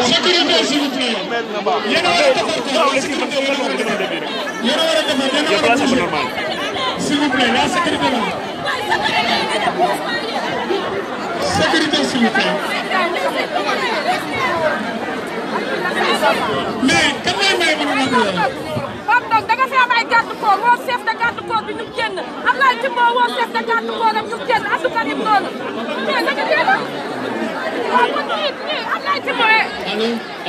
Sécurité s'il vous plaît. Yéen a war a defar s'il vous plaît, la sécurité là. Sécurité s'il vous plaît. Mais kan lay may mën a nag Pape donc da nga fi am ay garde corps woo chef de garde corps bi ñu génn Ablaye Timbo woo chef de garde corps am ñu génn Abdou Karim noonu mais da nga génn waaw kon nii Ablaye Timbo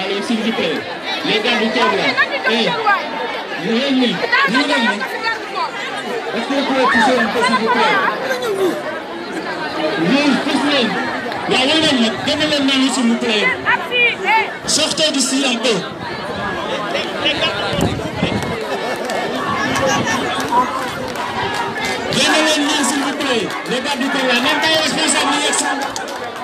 allô s'il vous plaît les gardes corps là est-ce que vous pouvez toucher un peu s'il vous plaît s'il vous plaît sortez d'ici un peu s'il vous plaît les gardes du corps là même pas responsable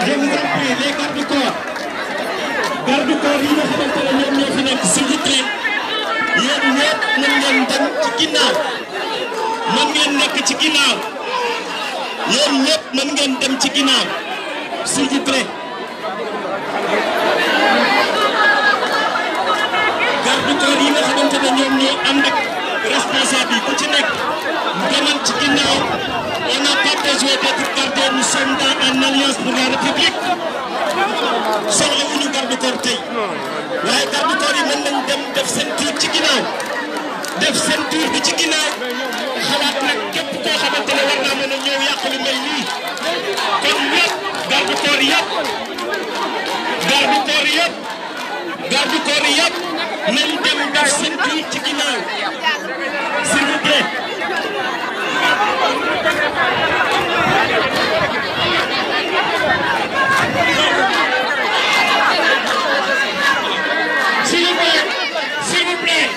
Je vous en prie, les gardes du corps. Garde du corps yi nga xamante ne ñoom ñoo fi nekk s'il vous plaît. Yéen ñëpp mën ngeen dem ci ginnaaw. Mën ngeen nekk ci ginnaaw. Yéen ñëpp mën ngeen dem ci ginnaaw. S'il vous plaît. Garde du corps yi nga xamante ne ñoom ñoo ànd ak responsable yi ku ci nekk. Demal ci ginnaaw. On n'a pas besoin d'être gardé, nous sommes en alliance pour la République. Soxlawuñu garde corps tey waaye garde corps yi mën nañ dem def seen tour ci ginnaaw def seen tour bi ci ginnaaw xalaat nag képp koo xamante ne war naa mën a ñëw yàq lu mel nii kon ñëpp garde corps yëpp nañ dem def seen tour ci ginnaaw s'il vous plaît. S'il vous plaît.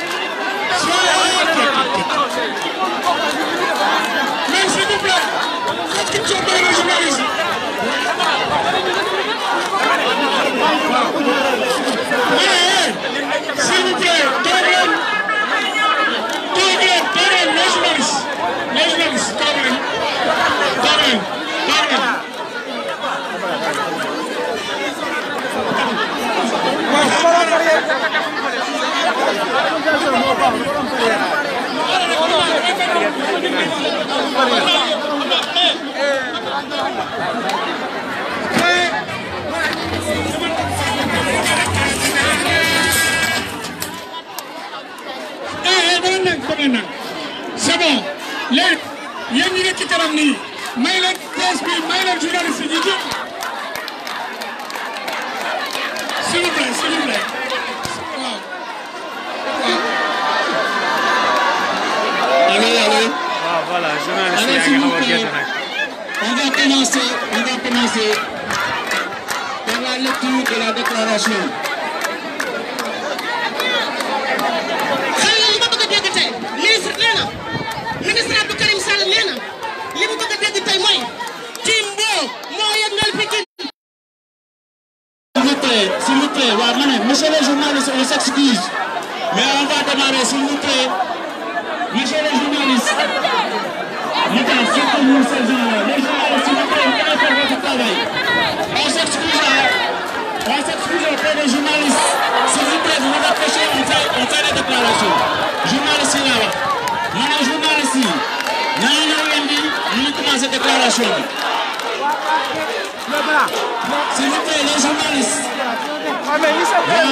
Mais s'il vous plaît, faites quelque chose pour les journalistes. S'il vous plaît, toog leen les journalistes. Les journalistes, toog leen. C'est bon. Yéen ñi nekk ci kanam nii may leen presse bi may leen journaliste yi commencer par la lecture de la déclaration. Ministre Abdou Karim Sall nee na li mu bëgg a dégg tey mooy Timbo moo yëngal Pikine. S'il vous plaît, waaw ma ne monsieur le journaliste, on s'excuse, mais on va démarrer s'il vous plaît. Monsieur le journaliste, les journalistes, s'il vous plaît, vous allez faire votre travail. On s'excuse auprès des journalistes. S'il vous plaît, vous vous approchez, on fait des déclarations. Journalistes yi laa wax. Maanaam journaliste yi ñoo ñëw leen di ñu commencé déclaration bi. S'il vous plaît, les journalistes. Voilà.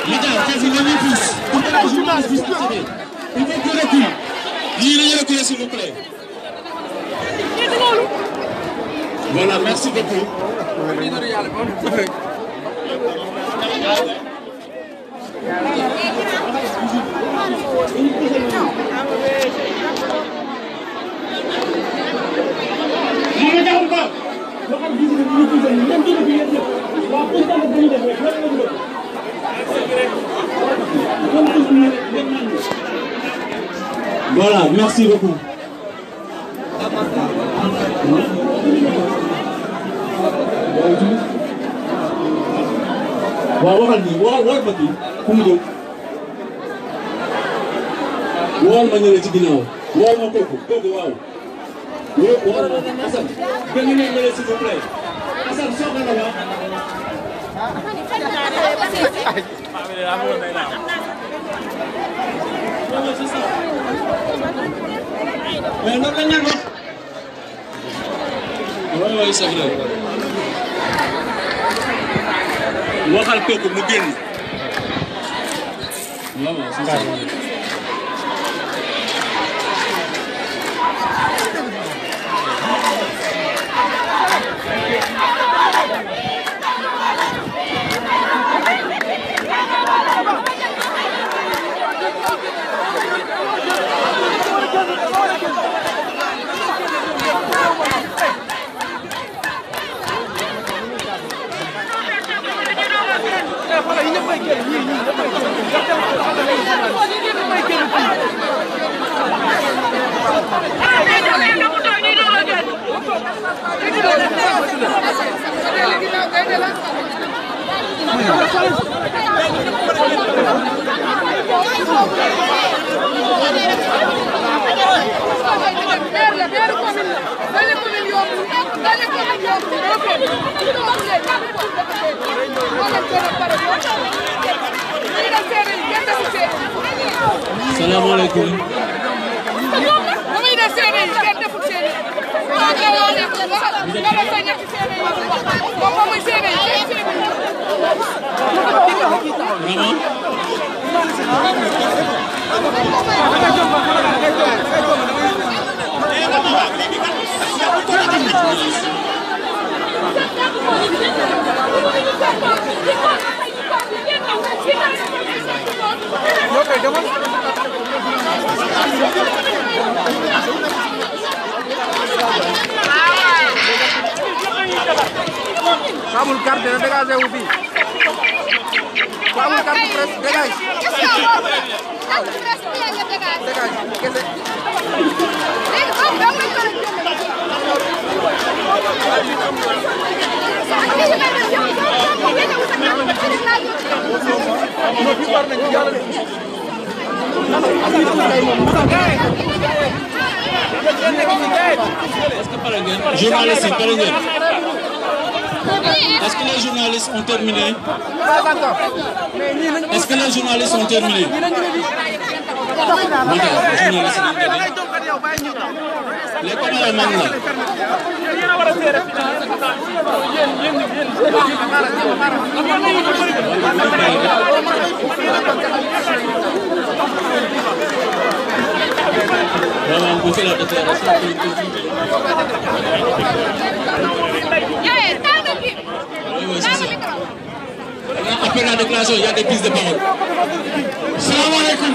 Madame, faites une demi-pouce. Pour que les journalistes puissent accéder. Il faut qu'ils reculent. Lii la ñu reculer, s'il vous plaît. Voilà, merci beaucoup. Voilà, merci beaucoup. waaw waxal nii wool ma kii fu mu jóg wool ma ñëwee ci ginnaaw wool ma kooku waaw wool ma Assane gën ñu ne ñëwee s'il vous plaît Assane soog na la mais noonu la ñu wax oui c'est vrai waxal kooku mu génn waaw c'est ça. Salaamaaleykum. Kamu carte na dégagé wu fii kamu carte presse dégage dégage kese Journaliste, est-ce que les journalistes ont terminé? Est-ce que les journalistes ont terminé? Les caméramans là. Vraiment, vous faites la déclaration. Oui, c'est ça. Après la déclaration, il y a des pistes de parole. Salam alaikum.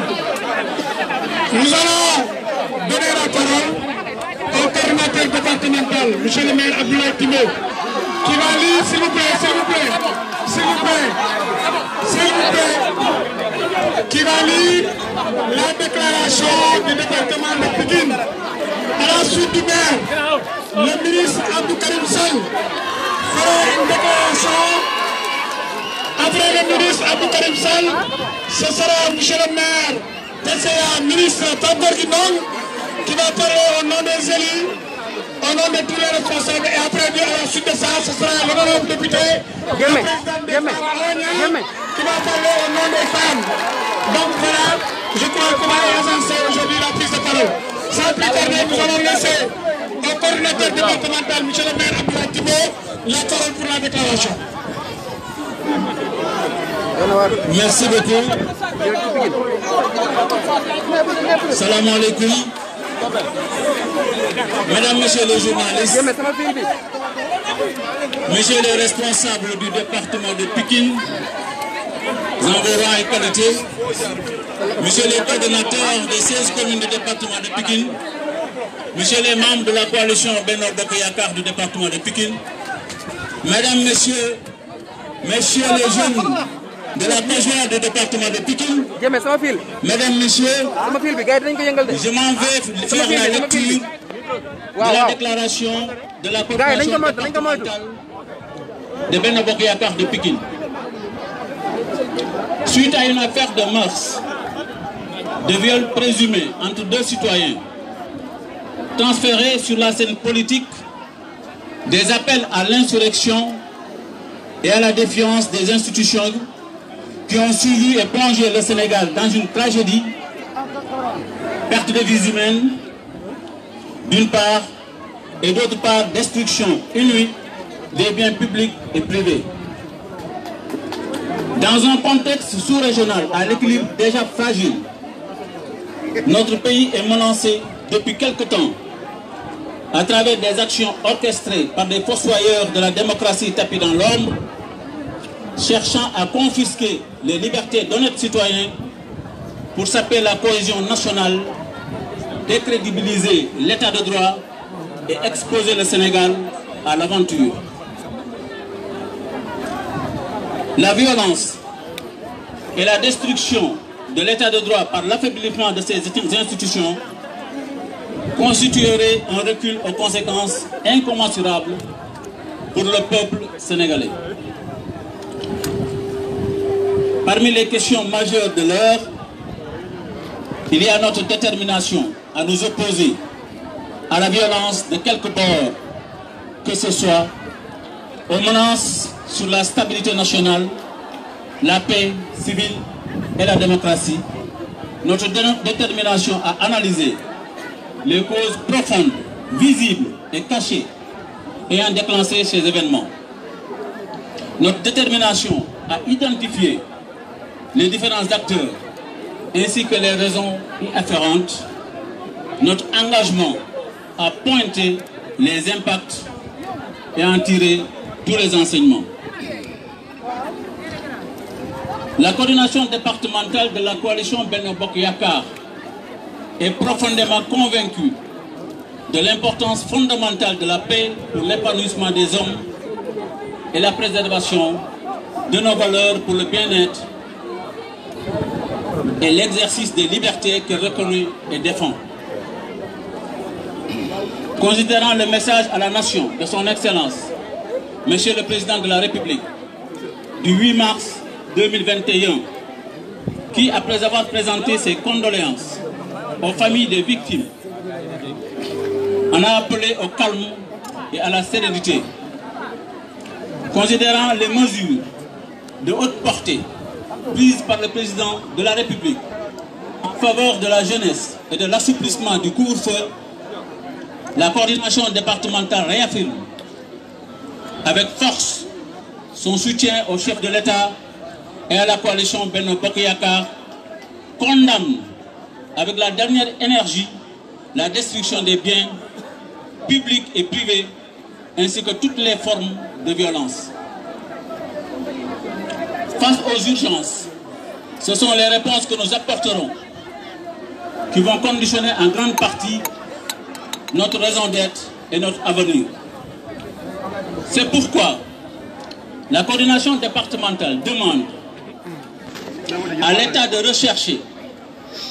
Nous allons donner la parole au coordinateur coordinateur départemental, monsieur le maire Abdoulaye Timbo, qui va lire, s'il vous plaît, qui va lire la déclaration du département de Pikine. À la suite du maire, le ministre Abdou Karim Sall fera une déclaration. Après le ministre Abdou Karim Sall, ce sera monsieur le maire TCA, ministre Tangor Guindong, qui va parler au nom des élus, au nom de tous les responsables. Et après, à la suite de ça, ce sera l'honorable député, le président des femmes, qui va parler au nom des femmes. Donc voilà, je crois qu'on va avancer aujourd'hui la prise de parole. Sans plus tarder, nous allons laisser au coordinateur départemental, monsieur le maire Abdoulaye Timbo, la parole pour la déclaration. Merci beaucoup. Salam alaikum. Mesdames, messieurs les journalistes, messieurs les responsables du département de Pikine, en vos rangs et qualités, messieurs les coordonnateurs des 16 communes du département de Pikine, messieurs les membres de la coalition Benno Bokk Yakaar du département de Pikine, mesdames, messieurs les jeunes de la région du département de Pikine, mesdames, messieurs, je m'en vais faire la lecture de la déclaration de la coordination départementale de Benno Bokk Yakaar de Pikine. Suite à une affaire de mœurs, de viol présumé entre deux citoyens, transférés sur la scène politique, des appels à l'insurrection et à la défiance des institutions qui ont suivi et plongé le Sénégal dans une tragédie, perte de vies humaines, d'une part, et d'autre part, destruction inouïe des biens publics et privés. Dans un contexte sous-régional à l'équilibre déjà fragile, notre pays est menacé depuis quelque temps à travers des actions orchestrées par des fossoyeurs de la démocratie tapis dans l'ombre, cherchant à confisquer les libertés d'honnêtes citoyens pour saper la cohésion nationale, décrédibiliser l'état de droit et exposer le Sénégal à l'aventure. La violence et la destruction de l'état de droit par l'affaiblissement de ces institutions constituerait un recul aux conséquences incommensurables pour le peuple sénégalais. Parmi les questions majeures de l'heure, il y a notre détermination à nous opposer à la violence de quelque bord que ce soit, aux menaces sur la stabilité nationale, la paix civile et la démocratie. Notre détermination à analyser les causes profondes, visibles et cachées ayant déclenché ces événements. Notre détermination à identifier les différents acteurs ainsi que les raisons y afférentes. Notre engagement à pointer les impacts et à en tirer tous les enseignements. La coordination départementale de la coalition Benno Bokk Yakaar est profondément convaincue de l'importance fondamentale de la paix pour l'épanouissement des hommes et la préservation de nos valeurs pour le bien-être et l'exercice des libertés qu'elle reconnaît et défend. Considérant le message à la nation de son Excellence, Monsieur le Président de la République, du 8 mars 2021, qui, après avoir présenté ses condoléances aux familles des victimes, en a appelé au calme et à la sérénité. Considérant les mesures de haute portée prises par le Président de la République en faveur de la jeunesse et de l'assouplissement du couvre-feu, la coordination départementale réaffirme avec force son soutien au chef de l'État et à la coalition Benno Bokk Yakaar, condamne avec la dernière énergie la destruction des biens publics et privés ainsi que toutes les formes de violence. Face aux urgences, ce sont les réponses que nous apporterons qui vont conditionner en grande partie notre raison d'être et notre avenir. C'est pourquoi la coordination départementale demande à l'État de rechercher,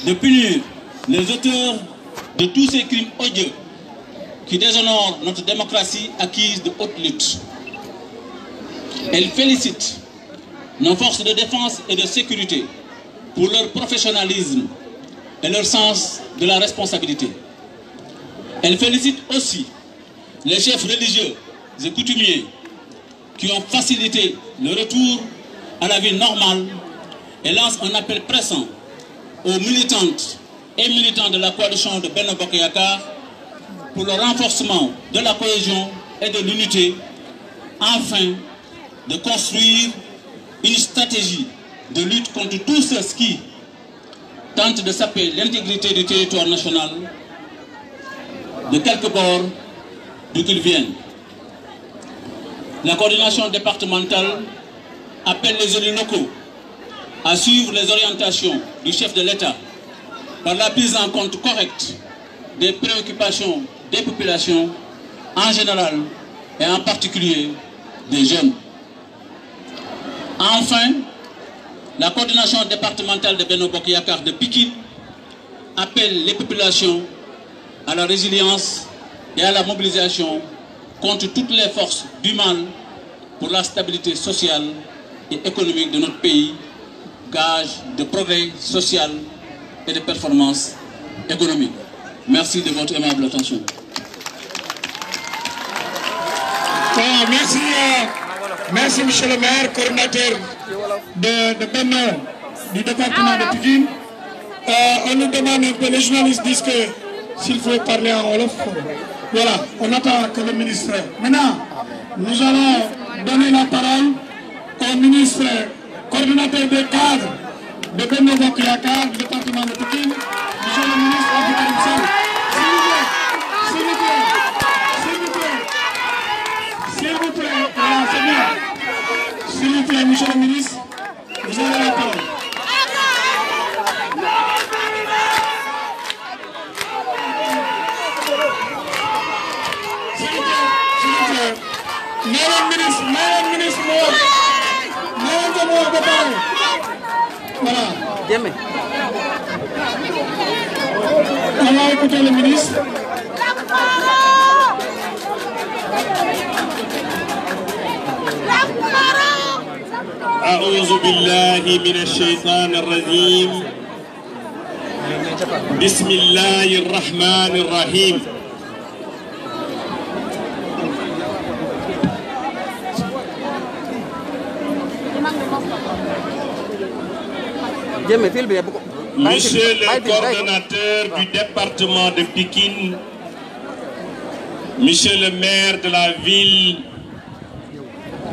de punir les auteurs de tous ces crimes odieux qui déshonorent notre démocratie acquise de haute lutte. Elle félicite nos forces de défense et de sécurité pour leur professionnalisme et leur sens de la responsabilité. Elle félicite aussi les chefs religieux et coutumiers qui ont facilité le retour à la vie normale et lance un appel pressant aux militantes et militants de la coalition de Benno Bokk Yakaar pour le renforcement de la cohésion et de l'unité, afin de construire une stratégie de lutte contre tous ceux qui tentent de saper l'intégrité du territoire national, de quelque bord d'où qu'ils viennent. La coordination départementale appelle les élus locaux à suivre les orientations du chef de l'État par la prise en compte correcte des préoccupations des populations en général et en particulier des jeunes. Enfin, la coordination départementale de Benno Bokk Yakaar de Pikine appelle les populations à la résilience et à la mobilisation contre toutes les forces du mal pour la stabilité sociale et économique de notre pays, gage de progrès social et de performance économique. Merci de votre aimable attention. Merci monsieur le maire, coordinateur de Benno du département de Pikine. On nous demande un peu, les journalistes disent que s'il faut parler en wolof, voilà, on attend que le ministre. Maintenant, nous allons donner la parole au ministre coordinateur des cadres de Benno Bokk Yakaar du département de Pikine, monsieur le ministre Abdou Karim Sall. S'il vous plaît, monsieur le ministre, vous avez la parole. S'il vous plaît. Madame ministre, voilà. On va écouter le ministre. أعوذ بالله من الشيطان الرجيم بسم الله الرحمن الرحيم Monsieur le coordonnateur du département de Pikine, Monsieur le maire de la ville,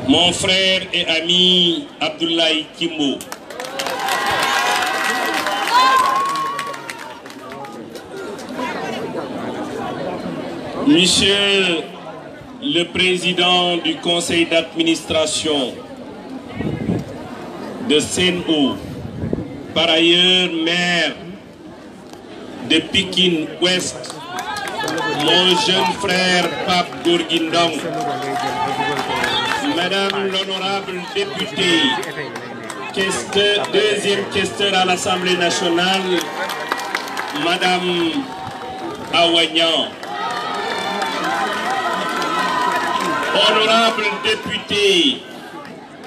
mon frère et ami Abdoulaye Kimbo. Monsieur le président du conseil d'administration de Sen'Eau, par ailleurs maire de Pikine Ouest, mon jeune frère Pape Gorgui Ndong, Madame l'honorable députée, deuxième questeur à l'Assemblée nationale, Madame Awa Niang, honorable député,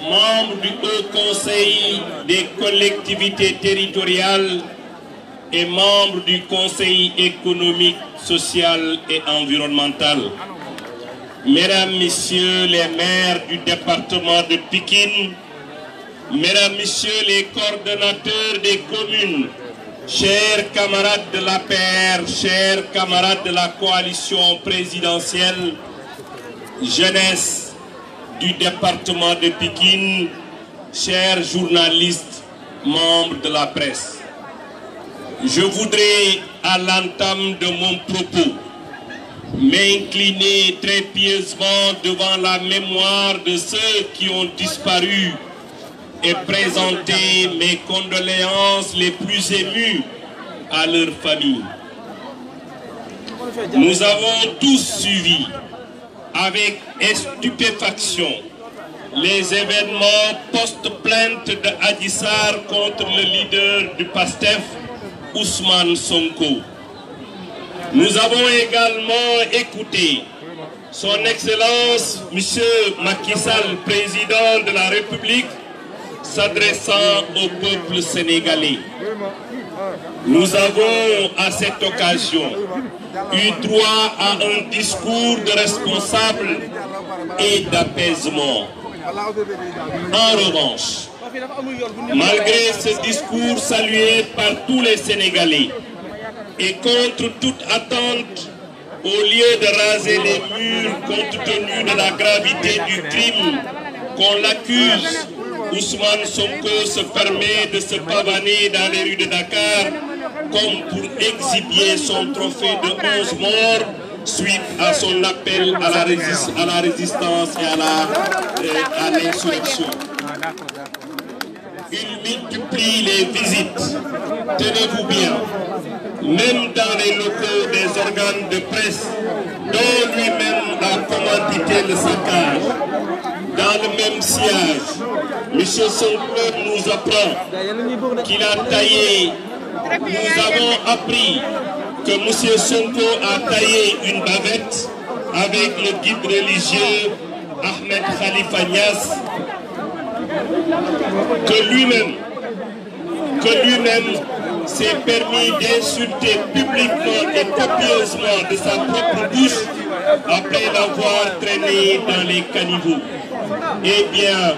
membre du Haut Conseil des collectivités territoriales et membre du Conseil économique, social et environnemental. Mesdames, Messieurs les maires du département de Pikine, Mesdames, Messieurs les coordonnateurs des communes, chers camarades de l'APR, chers camarades de la coalition présidentielle, jeunesse du département de Pikine, chers journalistes, membres de la presse. Je voudrais, à l'entame de mon propos, m'incliner très pieusement devant la mémoire de ceux qui ont disparu et présenter mes condoléances les plus émues à leur famille. Nous avons tous suivi avec stupéfaction les événements post-plainte de Adji Sarr contre le leader du PASTEF, Ousmane Sonko. Nous avons également écouté Son Excellence, M. Macky Sall, président de la République, s'adressant au peuple sénégalais. Nous avons, à cette occasion, eu droit à un discours de responsable et d'apaisement. En revanche, malgré ce discours salué par tous les Sénégalais et contre toute attente, au lieu de raser les murs compte tenu de la gravité du crime qu'on l'accuse, Ousmane Sonko se permet de se pavaner dans les rues de Dakar comme pour exhiber son trophée de 11 morts suite à son appel à la résistance et à l'insurrection. Il multiplie les visites, tenez-vous bien, même dans les locaux des organes de presse dont lui-même a commandité le saccage. Dans le même sillage, M. Sonko nous apprend qu'il a taillé, nous avons appris que M. Sonko a taillé une bavette avec le guide religieux Ahmed Khalifa Niasse, que lui-même s'est permis d'insulter publiquement et copieusement de sa propre bouche après l'avoir traîné dans les caniveaux. Eh bien,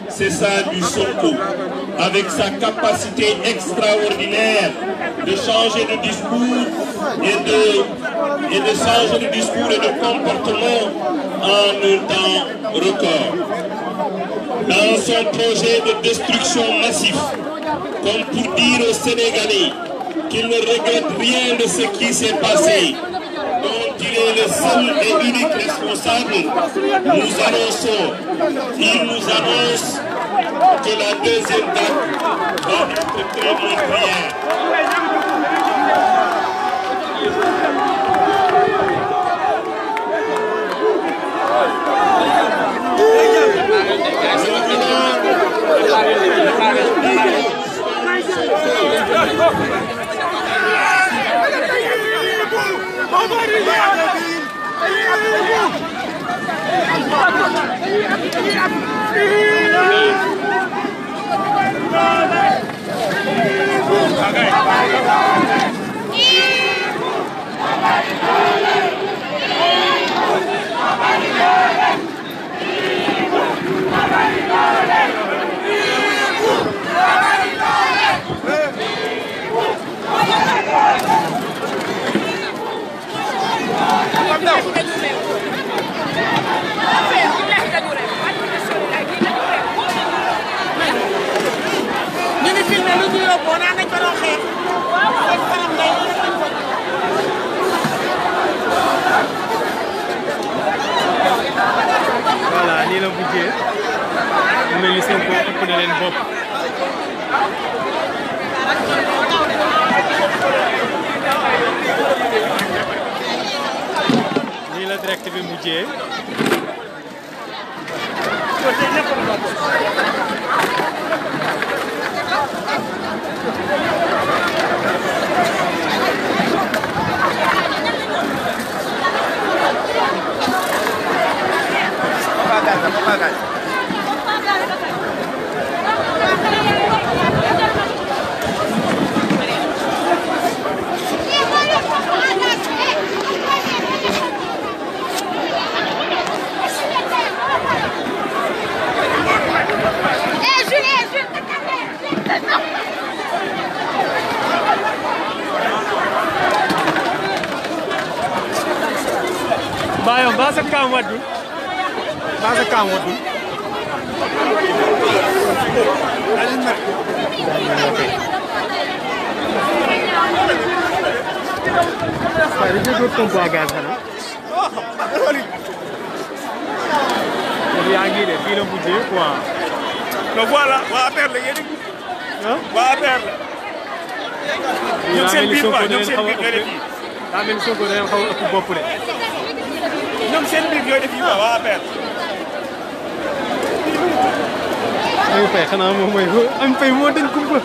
c'est ça du Sonko, avec sa capacité extraordinaire de changer de discours et de changer de discours et de comportement en un temps record. Dans son projet de destruction massive, comme pour dire aux Sénégalais qu'il ne regrette rien de ce qui s'est passé, dont il est le seul et unique responsable, il nous annonce que la deuxième date va être très meurtrière. Voilà, nii la mujjee mu mel ni Sonko ëpp na leen bopp. Nii la direct bi mujjee. Bayo, basa kam waddu. Basa kam waddu. Pare je dot ko bagage na. Ya ngi de fi la mujjé quoi. Donc voilà, waa affaire la yéen Hein? waa affaire la. Ya ngi Ñoom seen li biir Sonko quoi, leen ñoom seen xawa biir nga def yi. daa mel ni Sonko da leen xaw a ëpp bopp de. ñoom seen biir ñooy def yi quoi waa APR. Ami Faye xanaa moom mooy Ami Faye moo dañ kumpa.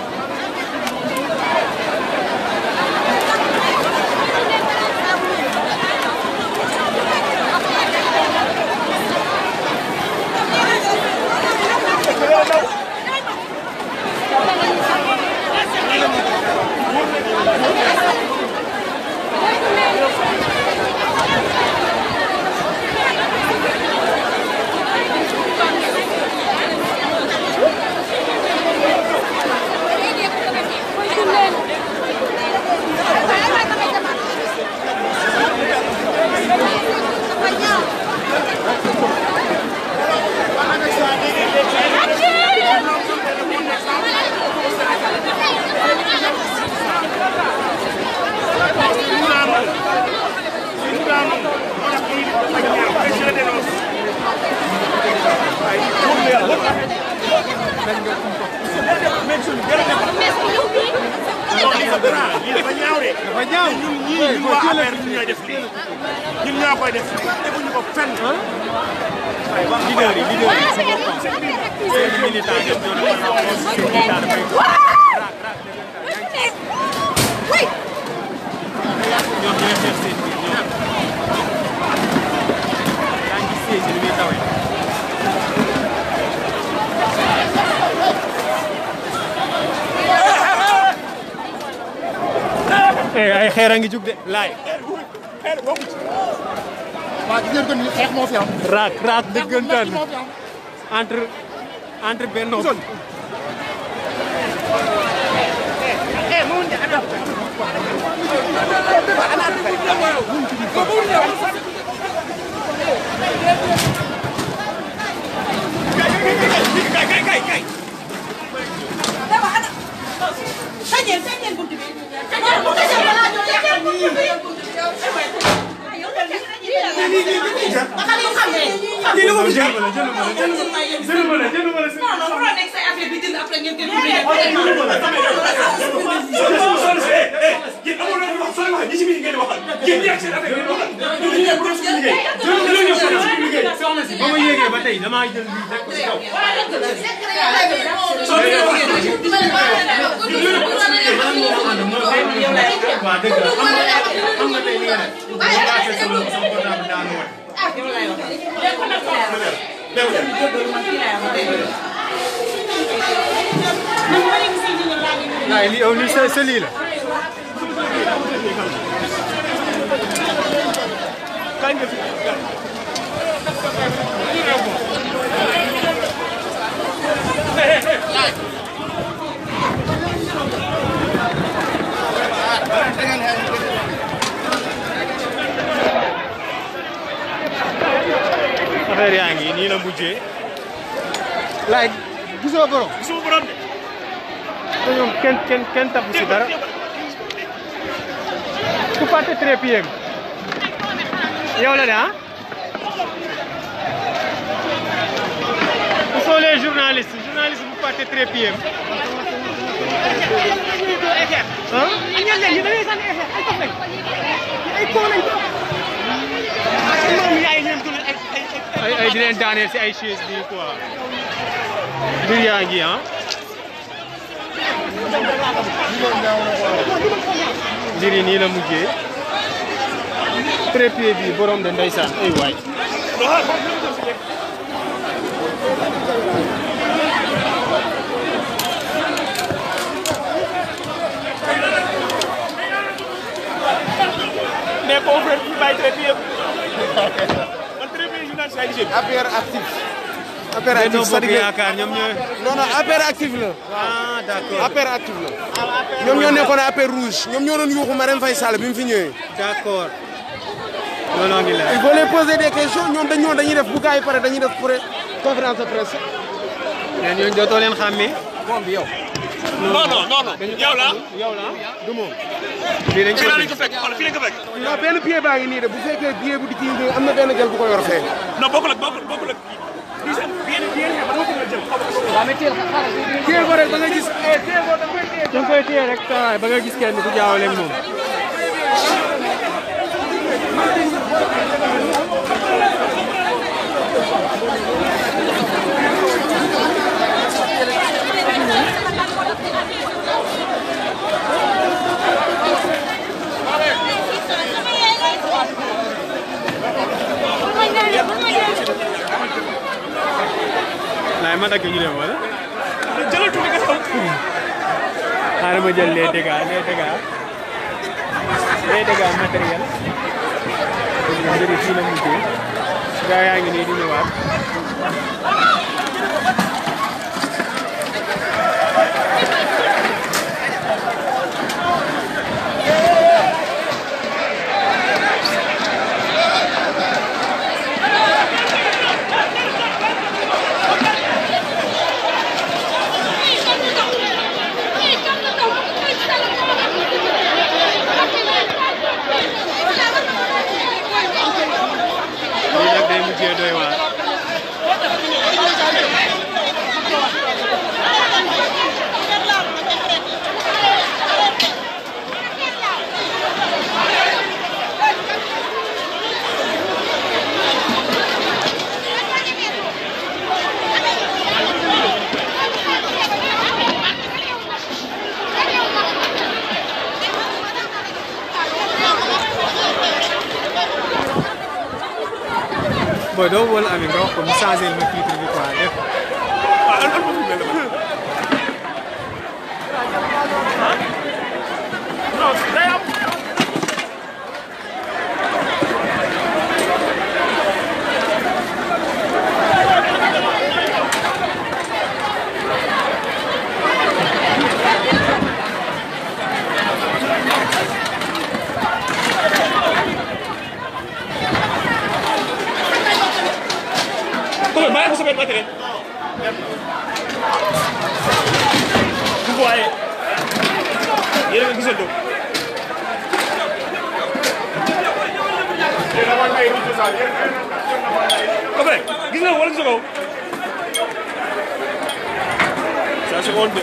ñun ñoo koy def defuñu ko fenn. leader yi si boppam seen militant ñoom ñoo doon militant dafay ñoom ñooy xeex seen biir ñoom yaa ngi gis siège ni muy tawee. ay xeer a ngi jug de laay. waaw gis ngeen ko nii xeex moo fi am. raak dëggantaan entre Benno. C'est lii la. affaire yaa ngi nii la mujjee. laay gisoo borom. gisoo borom de. te ñoom kenn tabu si dara. ku fàtte trépied bi. yow la de ah. ce sont les journalistes bu fàtte trépied bi. ah. ay di leen daaneel si ay chaise bi quoi. mbir yaa ngi ah. mbir yi nii la mujjee. trépied bi borom de ndeysaan ay waay. mais boo fee ñu bàyyi trépied man trépied yi ñu naan si ay jeunes. APR actif. APR actif c'est-à-dire yaakaar ñoom ñooy. non non APR actif la. ah d'accord APR actif la. ñoom ñoo nekkoon APR rouge ñoom ñoo doon yuuxu Marème Faye Sall bi mu fi ñëwee. d'accord. looloo ngi leer. il faut les poser des questions ñoom dañuy def bu gars yi pare dañuy def conférence de presse. mais ñooñu dootoo leen xàmmee. moom bi yow. non yow la du moom. fii lañ ko fekk xool fii lañ ko fekk. non benn pied baa ngi nii de bu fekkee pied bu di kii am na benn gel bu ko yor fee. non bokkul ak. téye ko rek ba nga gis téye ko da nga koy téye. da nga koy téye rek ba nga gis kenn du jaawale ak moom. Nah, mana kau jadi mana? Jalan tu dekat sana. Hari macam le dekat material. Jadi sini mungkin. Gaya yang ini di luar. Boy, doo wala amee nga wax ko mu changé ma titre bi quoi def Vai você vai bater. Vai. Ele vai dizer do. Oke, gila wala gis ko. Sa seconde.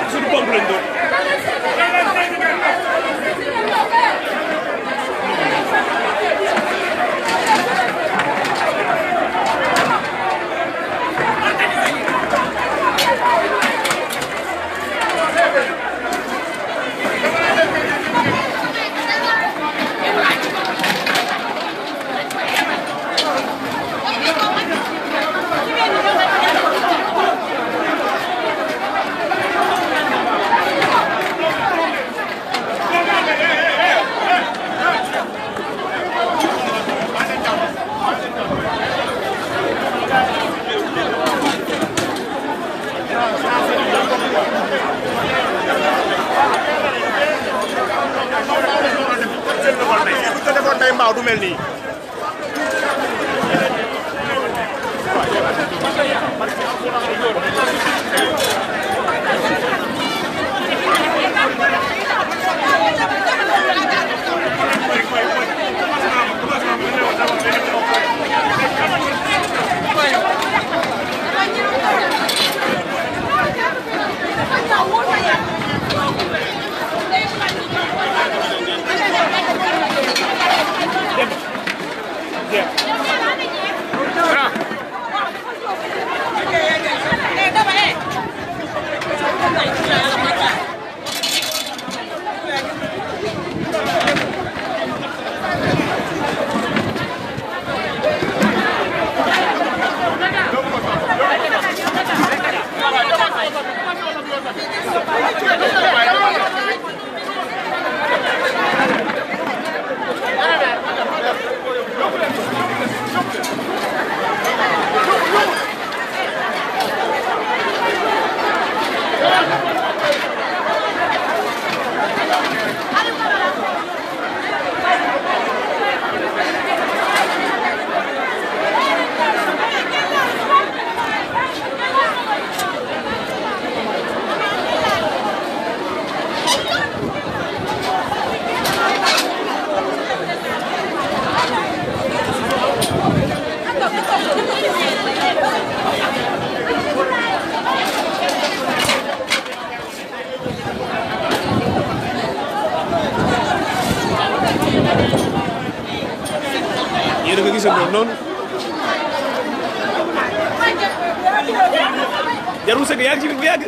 Sudah komplain tuh. Mbaaw du mel nii gisandoo noonu jarul sëgg yaa ngi ci biir bu yàgg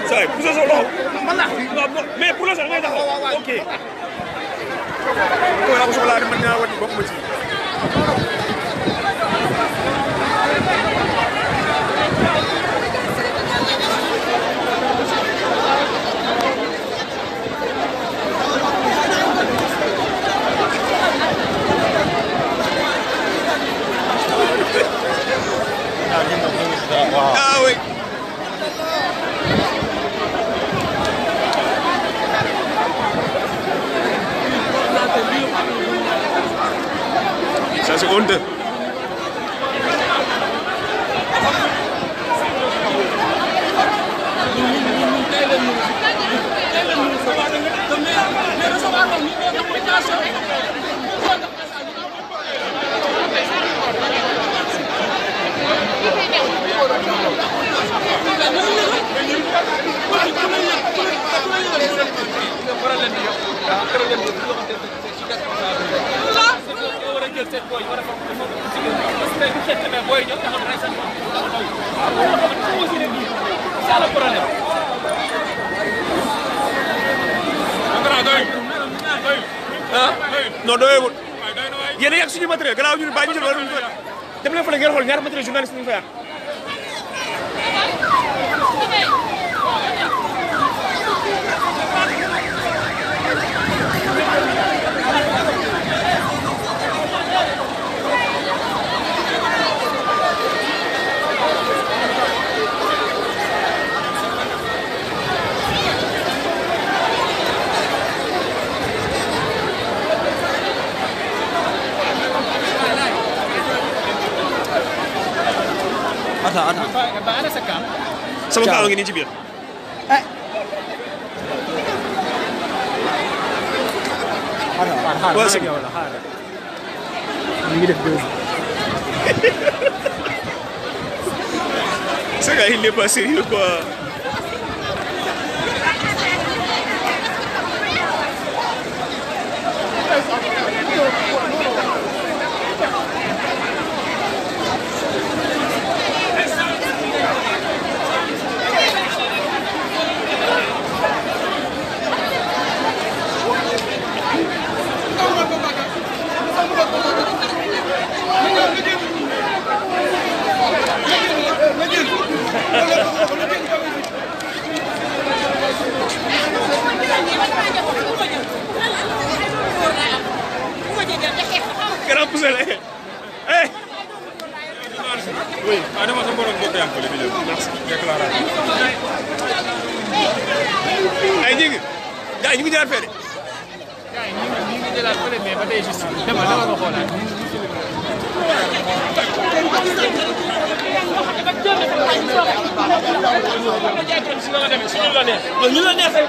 Sorry, pousse sa loxo. Mais pour l'instant ngay taxaw. OK. Ko la ko soxla man nga wati bokk ma ci. Ah oui. Ça c'est honteux. Non doyewul yéen a yàq suñu matériel gannaaw ñu bàyyi ñu jël wala ñu ko dem leen fa la ngeen xool ñaar matériel journaliste ñu fa yàq sama kaw ngi nii ci biir waa sëñ ñu ngi def deux ce gars il n'est pas sérieux quoi Kenapa pusing lagi? Oui, ada masa borong bokk yang boleh video. Merci, déclaration. Ay ñi ngi. Gaay ñu ngi jaar fee de. Gaay ñu ngi jëlaat fële mais ba tey juste. Dama nga xoolaat. Ñu la neexee.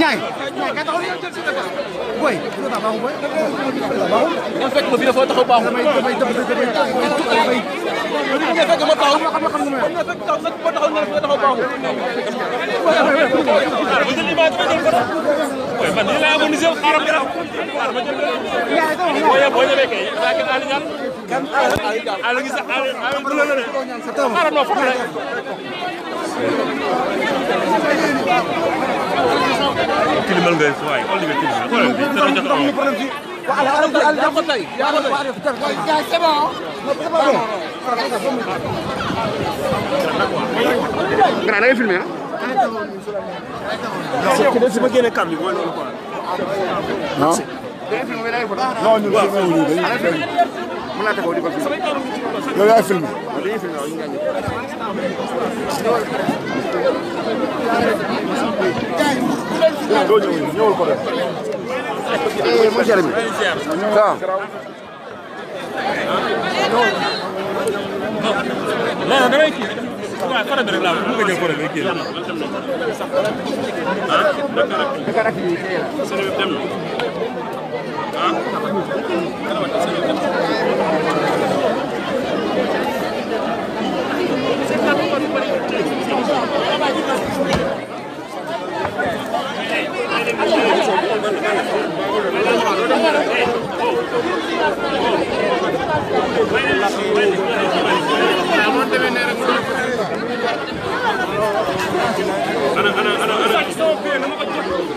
ñaay ka taxaw ñu jël ci dëkk boy do ta baaxu boy nga fekk ma fi dafa taxaw baaxu damay fekk ma taxaw xam nga fekk taxaw sax ma taxaw na taxaw baaxu way man ni la amoon ni xaram dara bo ñëwé kay ak Ali ñaan kan Ali ngi sax Ali bu la la xaram no fokk rek kilimal ngay way xol nga kilimal xol bi dara jox wala ala ko tay ya c'est bon Grand da ngay filmer si ma génne cam bi mooy loolu quoi non non ñu dañuy mën naa taxaw di ko filmer yow yaay filmer dañuy filmer ñu ngi ñëwul ko def mo Jérémy ça non damay kii waaw fara bi rek laa mu nga jël fara bi kii dem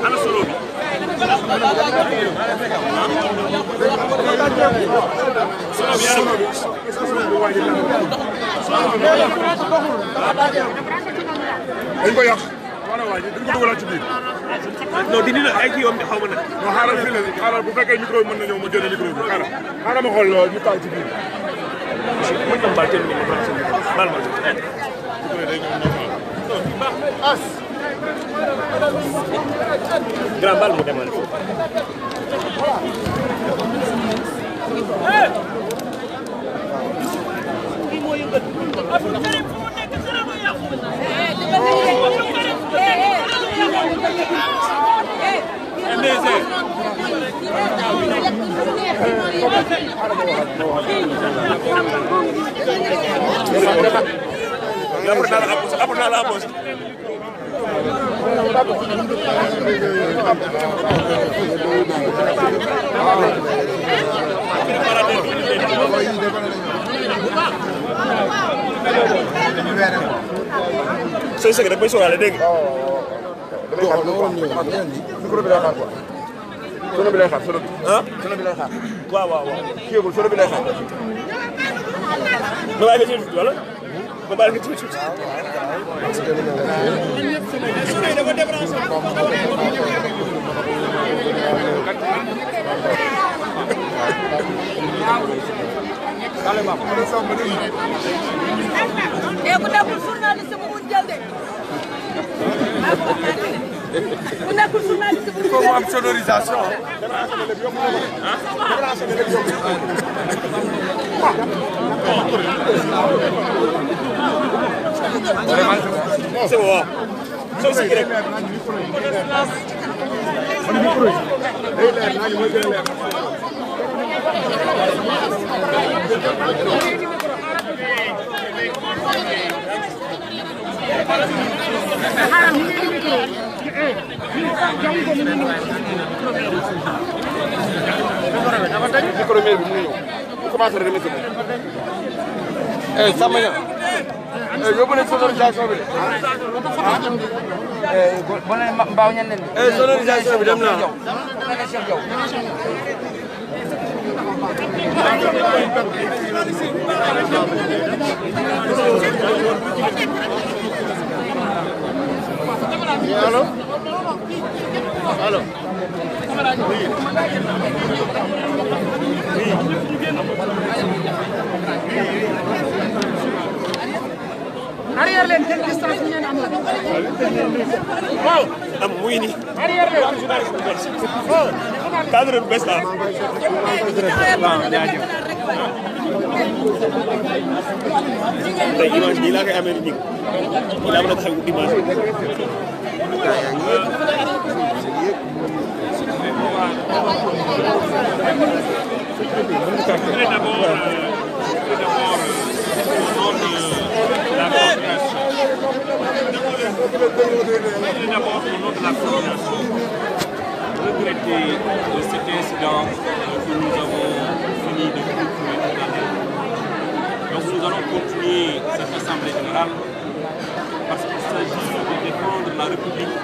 ana solo bi dañ ko yàq wala waa ji dañ ko dugal ci biir non dindi na ay kii yoom xaw ma nag non xaaral fii la xaaral bu fekkee micro bi mën na ñëw ma jënd micro bi xaaral ma xool ñu taal ci biir mën na baal kenn ma baal ma as grand baal mu demal sooy sëgg rek bay sóoraale dégg micro bi lay xaar quoi sono bi lay xaar sono bi sono bi lay xaar waaw waaw waaw kiyegul sono bi lay xaar ma bàyyi nga ci wala ma bàyyi nga ci ku nekkul journaliste bu mu jël de ku nekkul journaliste bu mu jël am sonorisation c'est bon soo sëgg rek micro bi mu ngi ñëw bu commencé rek remercié ko Samba Niang yóbbu nañ sonorisation bi bo leen mbaaw ñen leen sonorisation bi dem na allo allo arrière leen quelle distance ngeen am waaw am muy ni arrière leen cadre bu bees la tey image nii laa koy amee ni ñi laa mën a taxaw image d'abord, au nom de la coordination, regretter cet incident que nous avons fini de conclure tout à l'heure. Donc nous allons continuer cette assemblée générale parce qu'il s'agit de défendre la République,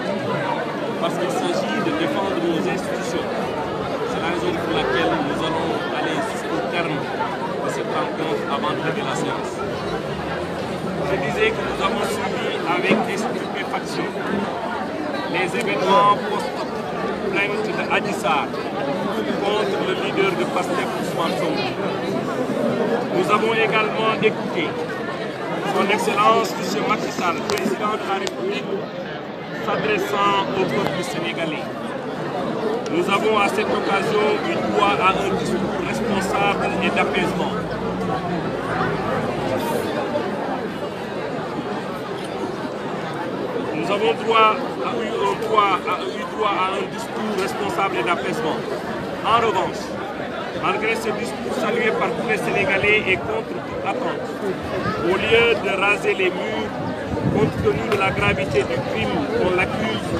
parce qu'il s'agit de défendre nos institutions. C'est la raison pour laquelle nous allons aller jusqu'au terme de cette rencontre avant de lever la séance. Je disais que nous avons suivi avec stupéfaction les événements post-plainte de Adji Sarr contre le leader de PASTEF, Ousmane Sonko. Nous avons également écouté son Excellence M. Macky Sall, président de la République, s'adressant au peuple sénégalais. Nous avons à cette occasion eu droit à un discours responsable et d'apaisement. Nous avons eu droit à un discours responsable et d'apaisement. En revanche, malgré ce discours salué par tous les Sénégalais et contre toute attente, au lieu de raser les murs, compte tenu de la gravité du crime qu'on l'accuse,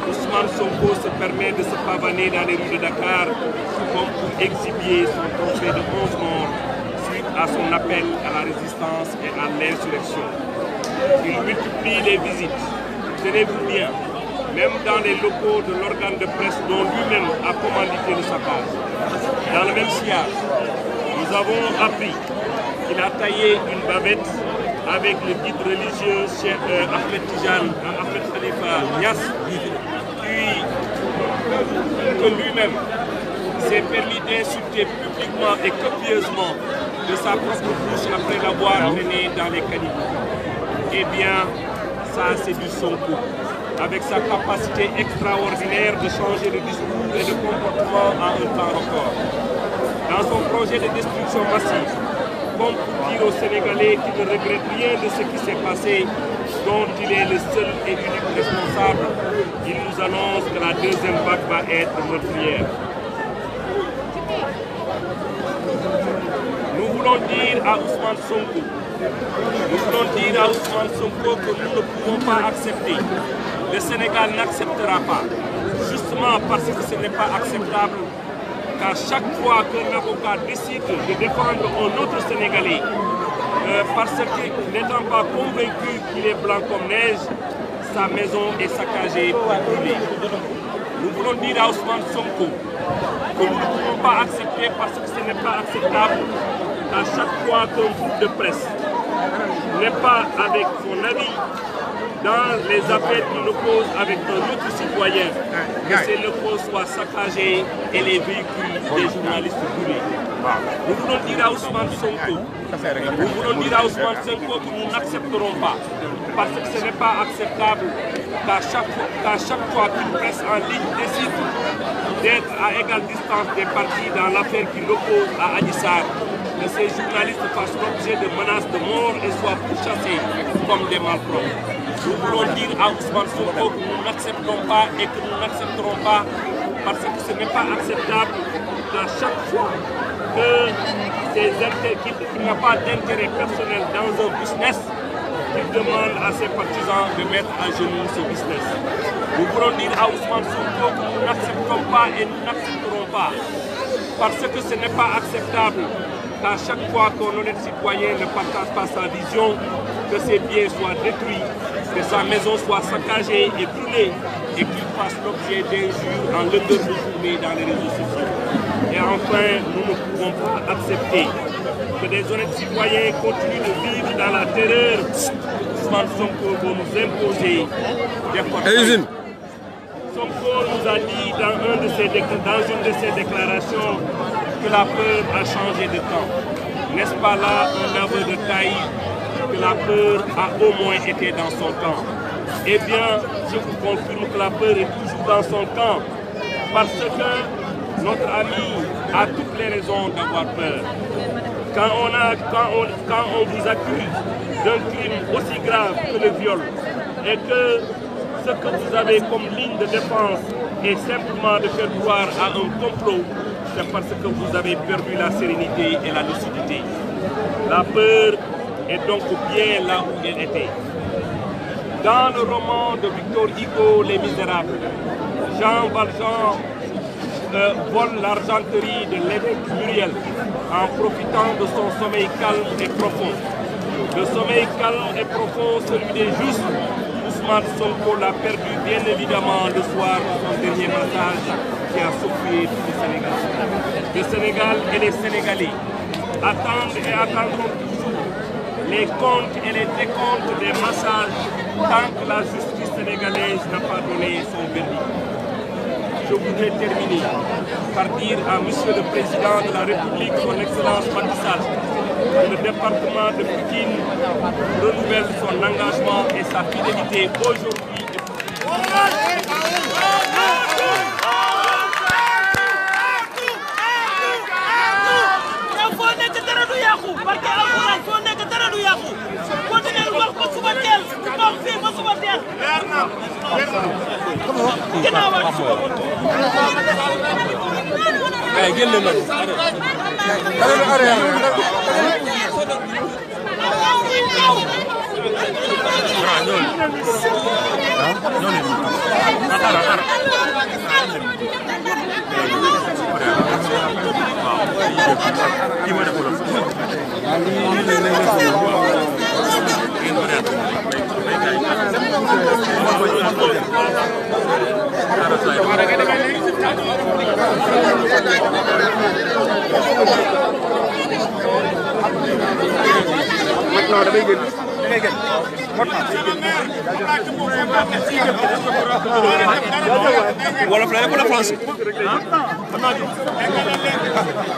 Ousmane Sonko se permet de se pavaner dans les rues de Dakar comme pour exhiber son trophée de 11 morts suite à son appel à la résistance et à l'insurrection. Il multiplie les visites. Tenez-vous bien, même dans les locaux de l'organe de presse dont lui-même a commandité le saccage. Dans le même sillage, nous avons appris qu'il a taillé une bavette avec le guide religieux Cheikh Ahmed Tidiane, Ahmed Khalifa Niass, puis que lui-même s'est permis d'insulter publiquement et copieusement de sa propre bouche après l'avoir traîné dans les caniveaux. Eh bien, ça c'est du Sonko, avec sa capacité extraordinaire de changer de discours et de comportement en un temps record. Dans son projet de destruction massive, comme pour dire aux Sénégalais qu'il ne regrette rien de ce qui s'est passé, dont il est le seul et unique responsable, il nous annonce que la deuxième vague va être meurtrière. Nous voulons dire à Ousmane Sonko, que nous ne pouvons pas accepter. Le Sénégal n'acceptera pas, justement parce que ce n'est pas acceptable qu'à chaque fois qu'un avocat décide de défendre un autre Sénégalais, parce que n'étant pas convaincu qu'il est blanc comme neige, sa maison est saccagée pour brûler. Nous voulons dire à Ousmane Sonko que nous ne pouvons pas accepter parce que ce n'est pas acceptable qu'à chaque fois qu'un groupe de presse n'est pas avec son avis dans les affaires qui l'opposent avec un autre citoyen, que ces locaux soient saccagés et les véhicules des journalistes brûlés. Nous voulons dire à Ousmane Sonko, que nous n'accepterons pas, parce que ce n'est pas acceptable qu'à chaque fois qu'une presse en ligne décide d'être à égale distance des partis dans l'affaire qui l'oppose à Adji Sarr, que ces journalistes fassent l'objet de menaces de mort et soient pourchassés comme des malpropres. Nous voulons dire à Ousmane Sonko que nous n'accepterons pas et que nous n'accepterons pas parce que ce n'est pas acceptable qu'à chaque fois qu'il n'a pas d'intérêt personnel dans un business, qu'il demande à ses partisans de mettre à genoux ce business. Nous voulons dire à Ousmane Sonko que nous n'accepterons pas et nous n'accepterons pas parce que ce n'est pas acceptable qu'à chaque fois qu'un honnête citoyen ne partage pas sa vision, que ses biens soient détruits, que sa maison soit saccagée et brûlée et qu'il fasse l'objet d'injures en longueur de journée dans les réseaux sociaux. Et enfin, nous ne pouvons pas accepter que des honnêtes citoyens continuent de vivre dans la terreur. Ousmane Sonko va nous imposer des forfaits. Sonko nous a dit dans une de ses déclarations que la peur a changé de camp. N'est-ce pas là un aveu de taille que la peur a au moins été dans son camp? Eh bien, je vous confirme que la peur est toujours dans son camp parce que notre ami a toutes les raisons d'avoir peur. Quand on vous accuse d'un crime aussi grave que le viol et que ce que vous avez comme ligne de défense et simplement de faire croire à un complot, c'est parce que vous avez perdu la sérénité et la lucidité. La peur est donc bien là où elle était. Dans le roman de Victor Hugo, Les Misérables, Jean Valjean vole l'argenterie de l'évêque Muriel en profitant de son sommeil calme et profond. Le sommeil calme et profond, celui des justes, Ousmane Sonko l'a perdu bien évidemment le soir de son dernier passage qui a soufflé le Sénégal. Le Sénégal et les Sénégalais attendent et attendront toujours les comptes et les décomptes des massages tant que la justice sénégalaise n'a pas donné son verdict. Je voudrais terminer par dire à Monsieur le Président de la République, son Excellence Macky Sall, que le département de Pikine renouvelle son engagement et sa fidélité aujourd'hui et pour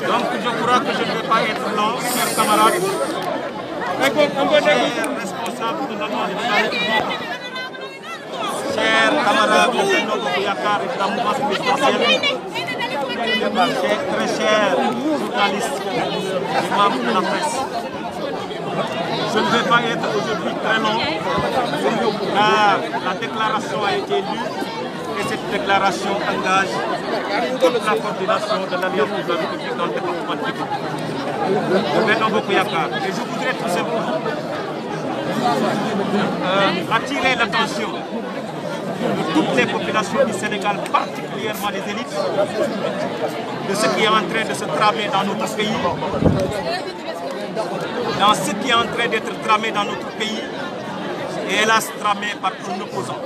Donc je crois que je ne vais pas être long, chers camarades. Responsable de l'administration, chers camarades de notre Yakar et de la mouvance présidentielle, très chers journalistes et membres de la presse. Je ne vais pas être aujourd'hui très long, car la déclaration a été lue et cette déclaration engage toute la coordination de l'Alliance pour la République dans le département de Pikine. De Benno Bokk Yakaar. Et je voudrais tout simplement attirer l'attention de toutes les populations du Sénégal, particulièrement les élites, de ce qui est en train de se tramer dans notre pays, dans ce qui est en train d'être tramé dans notre pays, et hélas tramé par un opposant.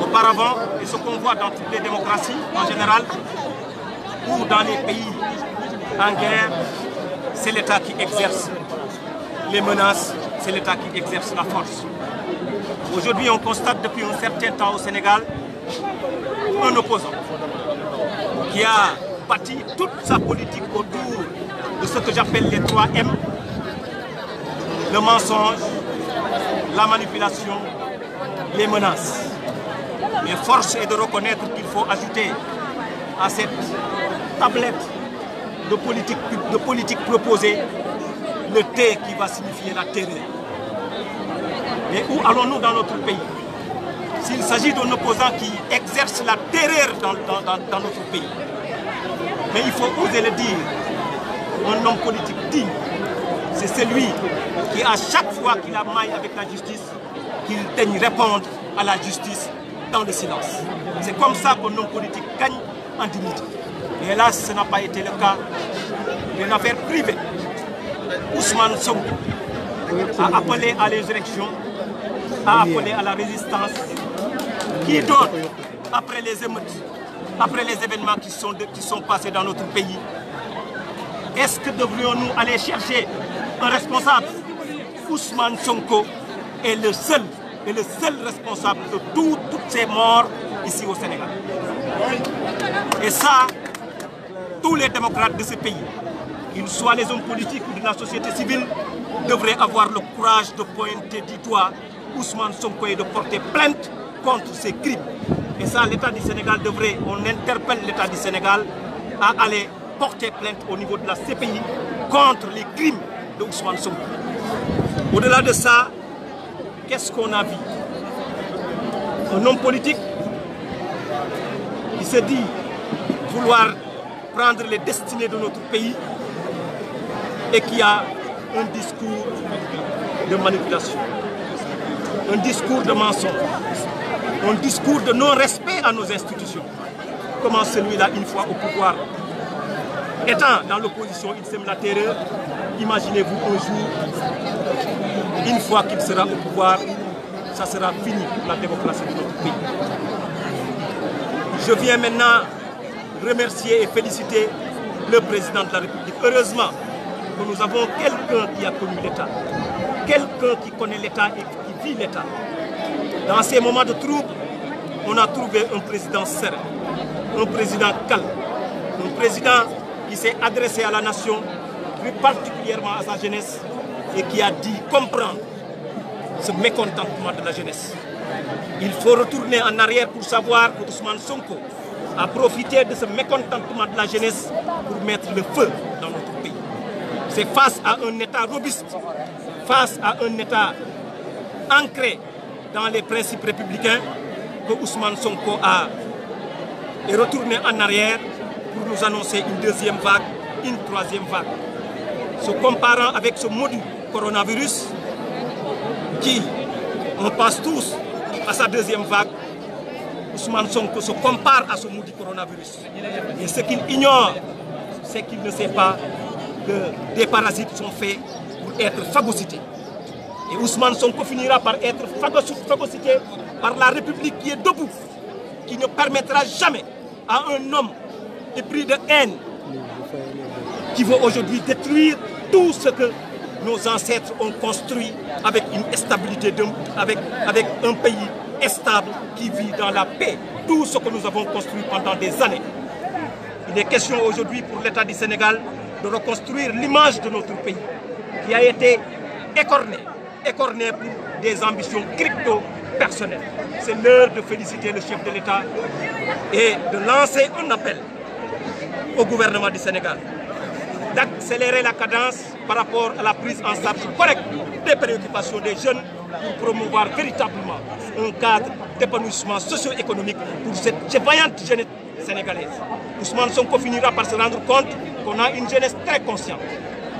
Auparavant, et ce qu'on voit dans toutes les démocraties en général, ou dans les pays en guerre, c'est l'État qui exerce les menaces, c'est l'État qui exerce la force. Aujourd'hui, on constate depuis un certain temps au Sénégal un opposant qui a bâti toute sa politique autour de ce que j'appelle les 3 M, le mensonge, la manipulation, les menaces. Mais force est de reconnaître qu'il faut ajouter à cette tablette de politique proposée le T qui va signifier la terreur. Mais où allons-nous dans notre pays? S'il s'agit d'un opposant qui exerce la terreur dans notre pays. Mais il faut oser le dire, un homme politique digne, c'est celui qui à chaque fois qu'il a maille avec la justice, qu'il daigne répondre à la justice dans le silence. C'est comme ça qu'un homme politique gagne en dignité. Et hélas, ce n'a pas été le cas d'une affaire privée. Ousmane Sonko a appelé à l'insurrection, a appelé à la résistance. Qui d'autre, après les émeutes, après les événements qui sont passés dans notre pays, est-ce que devrions-nous aller chercher un responsable? Ousmane Sonko est le seul responsable de toutes ces morts ici au Sénégal. Et ça, tous les démocrates de ce pays, qu'ils soient les hommes politiques ou de la société civile, devraient avoir le courage de pointer du doigt Ousmane Sonko et de porter plainte contre ces crimes. Et ça, l'État du Sénégal devrait, on interpelle l'État du Sénégal à aller porter plainte au niveau de la CPI contre les crimes de Ousmane Sonko. Au-delà de ça, qu'est-ce qu'on a vu? Un homme politique qui se dit vouloir prendre les destinées de notre pays et qui a un discours de manipulation, un discours de mensonge, un discours de non-respect à nos institutions. Comment celui-là, une fois au pouvoir, étant dans l'opposition, il sème la terreur. Imaginez-vous un jour, une fois qu'il sera au pouvoir, ça sera fini pour la démocratie de notre pays. Je viens maintenant remercier et féliciter le président de la République. Heureusement que nous avons quelqu'un qui a connu l'État, quelqu'un qui connaît l'État et qui vit l'État. Dans ces moments de trouble, on a trouvé un président serein, un président calme, un président qui s'est adressé à la nation, plus particulièrement à sa jeunesse, et qui a dit comprendre ce mécontentement de la jeunesse. Il faut retourner en arrière pour savoir que Ousmane Sonko a profité de ce mécontentement de la jeunesse pour mettre le feu dans notre pays. C'est face à un État robuste, face à un État ancré dans les principes républicains que Ousmane Sonko est retourné en arrière pour nous annoncer une deuxième vague, une troisième vague. Se comparant avec ce maudit coronavirus, qui, on passe tous à sa deuxième vague, Ousmane Sonko se compare à ce maudit coronavirus. Et ce qu'il ignore, c'est qu'il ne sait pas que des parasites sont faits pour être phagocytés. Et Ousmane Sonko finira par être phagocyté par la République qui est debout, qui ne permettra jamais à un homme épris de haine qui veut aujourd'hui détruire tout ce que nos ancêtres ont construit avec une stabilité, avec un pays stable qui vit dans la paix. Tout ce que nous avons construit pendant des années. Il est question aujourd'hui pour l'État du Sénégal de reconstruire l'image de notre pays qui a été écornée pour des ambitions crypto-personnelles. C'est l'heure de féliciter le chef de l'État et de lancer un appel au gouvernement du Sénégal d'accélérer la cadence par rapport à la prise en charge correcte des préoccupations des jeunes pour promouvoir véritablement un cadre d'épanouissement socio-économique pour cette vaillante jeunesse sénégalaise. Ousmane Sonko finira par se rendre compte qu'on a une jeunesse très consciente,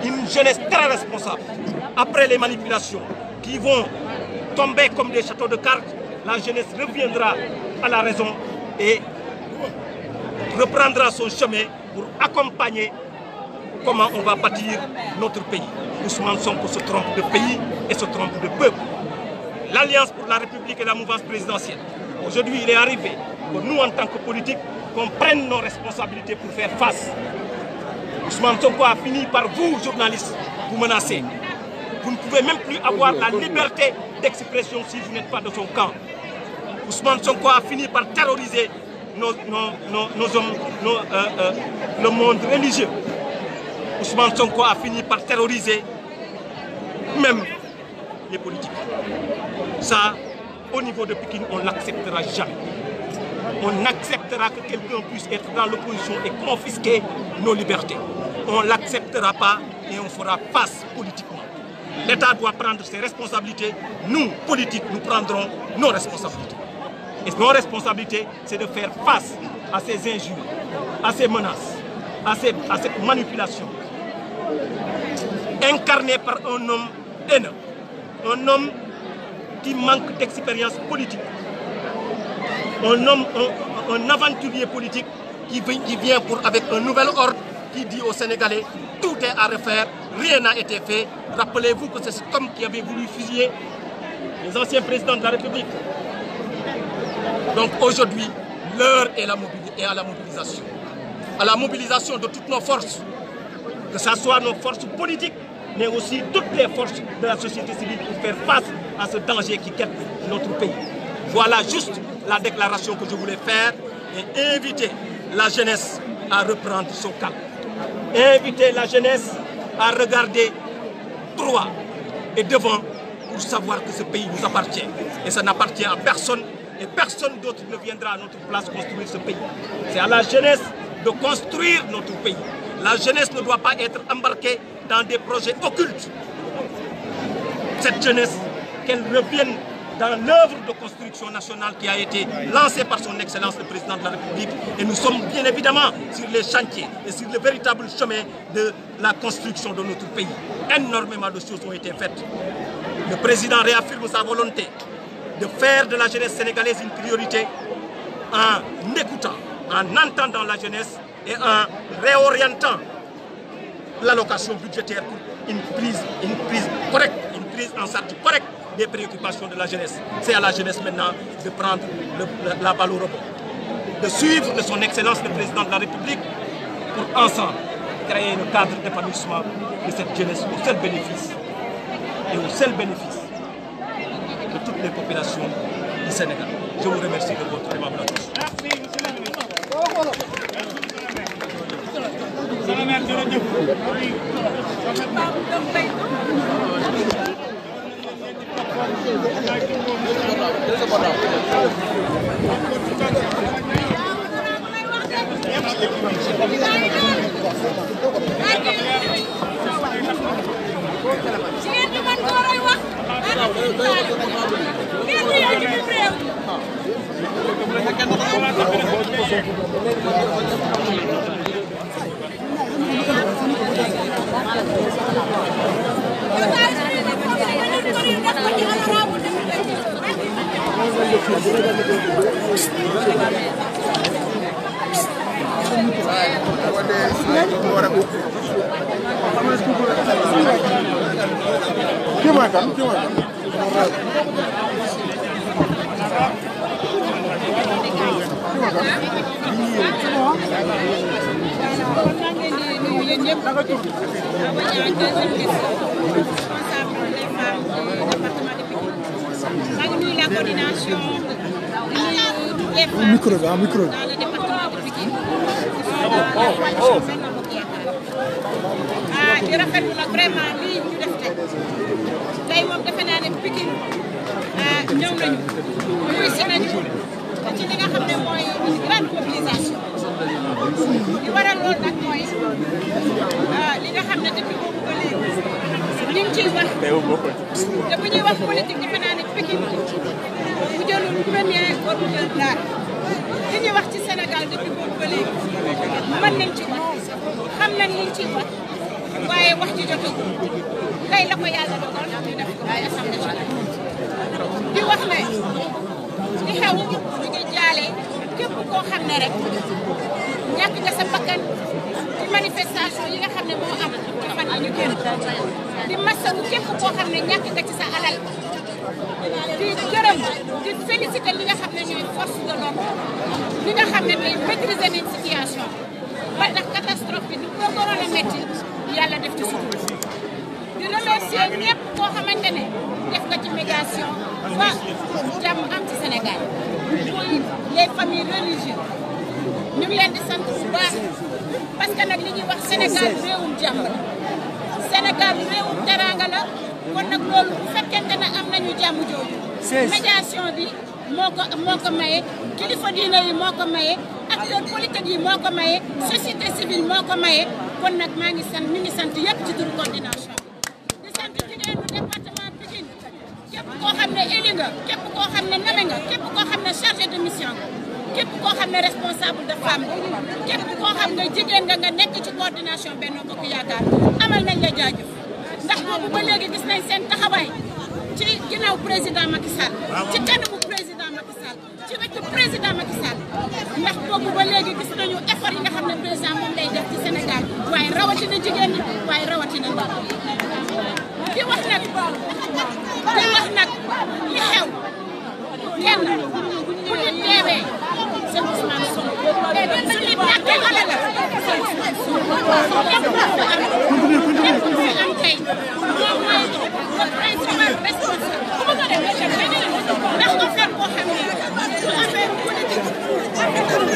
une jeunesse très responsable. Après les manipulations qui vont tomber comme des châteaux de cartes, la jeunesse reviendra à la raison et reprendra son chemin pour accompagner comment on va bâtir notre pays. Ousmane Sonko se trompe de pays et se trompe de peuple. L'Alliance pour la République et la mouvance présidentielle. Aujourd'hui, il est arrivé que nous, en tant que politiques, qu'on prenne nos responsabilités pour faire face. Ousmane Sonko a fini par vous, journalistes, vous menacer. Vous ne pouvez même plus avoir la liberté d'expression si vous n'êtes pas de son camp. Ousmane Sonko a fini par terroriser nos hommes, le monde religieux. Ousmane Sonko a fini par terroriser même les politiques. Ça, au niveau de Pékin, on ne l'acceptera jamais. On n'acceptera que quelqu'un puisse être dans l'opposition et confisquer nos libertés. On ne l'acceptera pas et on fera face politiquement. L'État doit prendre ses responsabilités. Nous, politiques, nous prendrons nos responsabilités. Et nos responsabilités, c'est de faire face à ces injures, à ces menaces, à cette manipulation incarnée par un homme haineux, un homme qui manque d'expérience politique, un aventurier politique qui vient avec un nouvel ordre qui dit aux Sénégalais tout est à refaire, rien n'a été fait. Rappelez-vous que c'est cet homme qui avait voulu fusiller les anciens présidents de la République. Donc aujourd'hui, l'heure est à la mobilisation. À la mobilisation de toutes nos forces, que ce soit nos forces politiques, mais aussi toutes les forces de la société civile pour faire face à ce danger qui guette notre pays. Voilà juste la déclaration que je voulais faire et inviter la jeunesse à reprendre son calme. Inviter la jeunesse à regarder droit et devant pour savoir que ce pays nous appartient. Et ça n'appartient à personne et personne d'autre ne viendra à notre place construire ce pays. C'est à la jeunesse de construire notre pays. La jeunesse ne doit pas être embarquée dans des projets occultes. Cette jeunesse, qu'elle revienne dans l'œuvre de construction nationale qui a été lancée par son Excellence le Président de la République. Et nous sommes bien évidemment sur les chantiers et sur le véritable chemin de la construction de notre pays. Énormément de choses ont été faites. Le Président réaffirme sa volonté de faire de la jeunesse sénégalaise une priorité en écoutant, en entendant la jeunesse et en réorientant l'allocation budgétaire pour une prise correcte, une prise en charge correcte des préoccupations de la jeunesse. C'est à la jeunesse maintenant de prendre la balle au rebond, de suivre de son Excellence le Président de la République pour ensemble créer le cadre d'épanouissement de cette jeunesse au seul bénéfice et au seul bénéfice de toutes les populations du Sénégal. Je vous remercie de votre aimable attention. La coordination des femmes dans le département de Pikine di rafetlu nag vraiment lii ñu def tey moom defe naa ne Pikine ñëw nañu muy si nañu ci li nga xam ne mooy une grande mobilisation li waral loolu nag mooy li nga xam ne depuis boobu ba léegi ñu ngi ciy wax te bu ñuy wax politique defe naa ne Pikine bu jëlul premier warul jël dara li ñuy wax ci Sénégal depuis boobu ba léegi mën nañ ci wax xam nañ liñ ciy wax waaye wax ci jotagul tey la ko yàlla dogal ñu def ko ay assemblée générale di wax ne li xew ñu ngi jaale képp koo xam ne rek ñàkk nga sa bakkan ci manifestation yi nga xam ne moo am ci fan yi ñu génn di masawu képp koo xam ne ñàkk nga ci sa alal di gërëm di félicité li nga xam ne ñooy force de l'ordre li nga xam ne tey maîtriser nañ situation ba ndax catastrophe bi ni ko gënoon a métti yàlla def ci suuf di remercier ñëpp koo xamante ne def nga ci médiation ba jàmm am ci Sénégal muy les familles religieuses ñu ngi leen di sant bu baax parce que nag li ñuy wax Sénégal réewum jàmm la Sénégal réewum teranga la kon nag loolu bu fekkente ne am nañu jàmm jooju médiation bi moo ko maye kilifa diina yi moo ko maye acteurs politiques yi moo ko maye société civile moo ko maye kon nag maa ngi sant ñu ngi sant yëpp ci turu coordination di sant jigéenu département Pikine képp koo xam ne élu nga képp koo xam ne name nga képp koo xam ne chargé de mission képp koo xam ne responsable de femme képp koo xam ne jigéen nga nekk ci coordination Benno Bokk Yaakaar amal nañ la jaajëf ndax boobu ba léegi gis nañ seen taxawaay ci ginnaaw président Macky Sall ci kanamu président Macky Sall ci wetu président Macky Sall ndax boobu ba léegi gis nañu effort yi nga xam ne président moom lay def ci Sénégal waaye rawatina jigéen ñi waaye rawatina ndaw di wax nag li xew kenn bu ñu teewee seen Ousmane Sonko su ñu ñàkkee alal la seen Ousmane Sonko lépp lu fi am tey moom mooy le principal responsable bu ma ko defee ndax affaire boo xam ne du affaire politique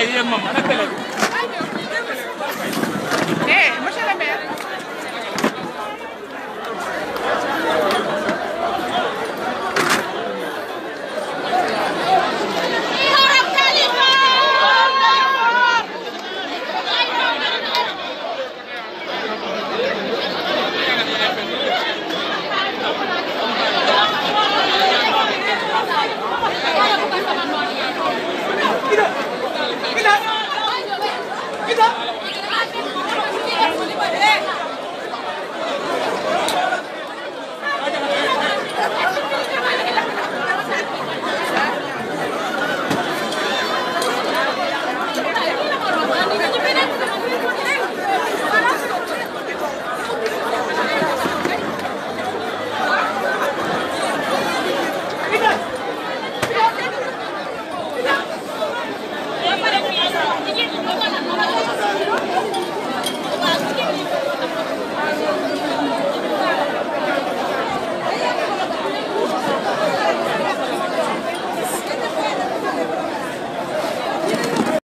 yéen moom ana télé bi